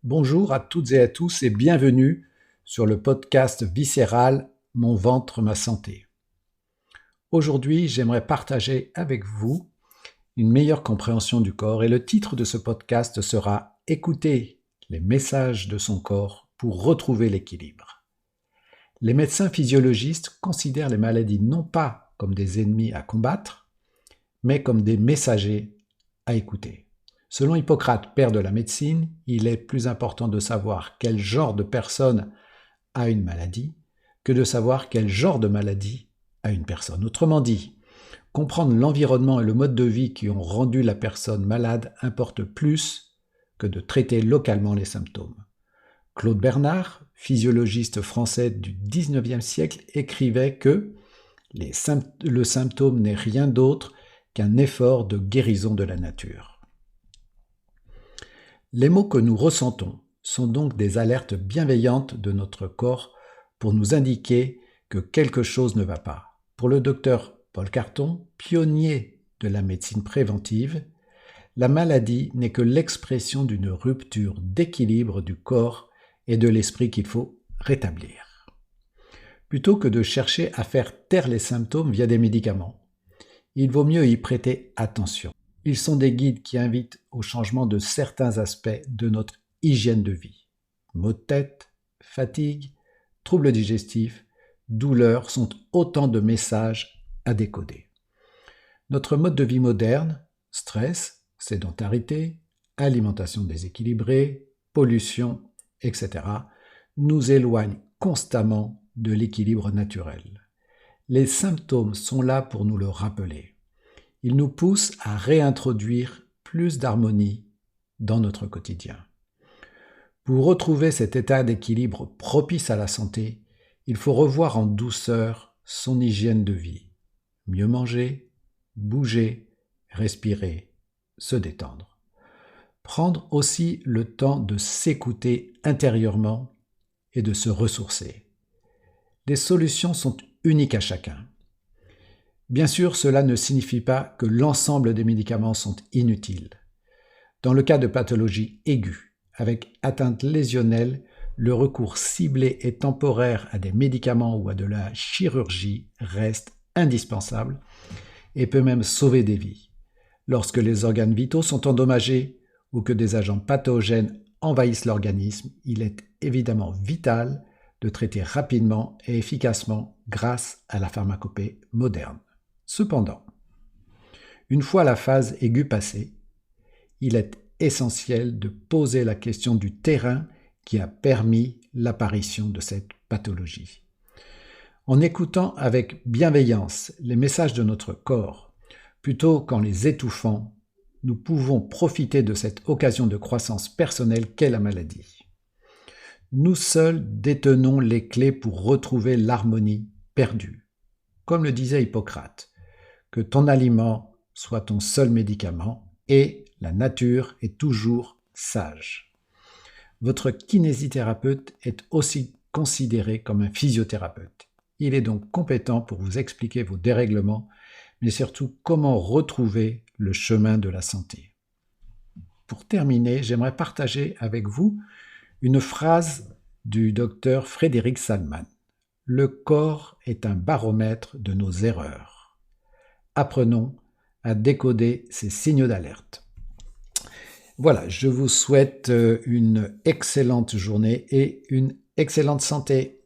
Bonjour à toutes et à tous et bienvenue sur le podcast Viscéral, mon ventre, ma santé. Aujourd'hui, j'aimerais partager avec vous une meilleure compréhension du corps et le titre de ce podcast sera « Écouter les messages de son corps pour retrouver l'équilibre ». Les médecins physiologistes considèrent les maladies non pas comme des ennemis à combattre, mais comme des messagers à écouter. Selon Hippocrate, père de la médecine, il est plus important de savoir quel genre de personne a une maladie que de savoir quel genre de maladie a une personne. Autrement dit, comprendre l'environnement et le mode de vie qui ont rendu la personne malade importe plus que de traiter localement les symptômes. Claude Bernard, physiologiste français du XIXe siècle, écrivait que le symptôme n'est rien d'autre qu'un effort de guérison de la nature. Les mots que nous ressentons sont donc des alertes bienveillantes de notre corps pour nous indiquer que quelque chose ne va pas. Pour le docteur Paul Carton, pionnier de la médecine préventive, la maladie n'est que l'expression d'une rupture d'équilibre du corps et de l'esprit qu'il faut rétablir. Plutôt que de chercher à faire taire les symptômes via des médicaments, il vaut mieux y prêter attention. Ils sont des guides qui invitent au changement de certains aspects de notre hygiène de vie. Maux de tête, fatigue, troubles digestifs, douleurs sont autant de messages à décoder. Notre mode de vie moderne, stress, sédentarité, alimentation déséquilibrée, pollution, etc., nous éloigne constamment de l'équilibre naturel. Les symptômes sont là pour nous le rappeler. Ils nous poussent à réintroduire plus d'harmonie dans notre quotidien. Pour retrouver cet état d'équilibre propice à la santé, il faut revoir en douceur son hygiène de vie. Mieux manger, bouger, respirer, se détendre. Prendre aussi le temps de s'écouter intérieurement et de se ressourcer. Les solutions sont uniques à chacun. Bien sûr, cela ne signifie pas que l'ensemble des médicaments sont inutiles. Dans le cas de pathologies aiguës, avec atteinte lésionnelle, le recours ciblé et temporaire à des médicaments ou à de la chirurgie reste indispensable et peut même sauver des vies. Lorsque les organes vitaux sont endommagés ou que des agents pathogènes envahissent l'organisme, il est évidemment vital de traiter rapidement et efficacement grâce à la pharmacopée moderne. Cependant, une fois la phase aiguë passée, il est essentiel de poser la question du terrain qui a permis l'apparition de cette pathologie. En écoutant avec bienveillance les messages de notre corps, plutôt qu'en les étouffant, nous pouvons profiter de cette occasion de croissance personnelle qu'est la maladie. Nous seuls détenons les clés pour retrouver l'harmonie perdue. Comme le disait Hippocrate, que ton aliment soit ton seul médicament et la nature est toujours sage. Votre kinésithérapeute est aussi considéré comme un physiothérapeute. Il est donc compétent pour vous expliquer vos dérèglements, mais surtout comment retrouver le chemin de la santé. Pour terminer, j'aimerais partager avec vous une phrase du docteur Frédéric Salman. Le corps est un baromètre de nos erreurs. Apprenons à décoder ces signaux d'alerte. Voilà, je vous souhaite une excellente journée et une excellente santé.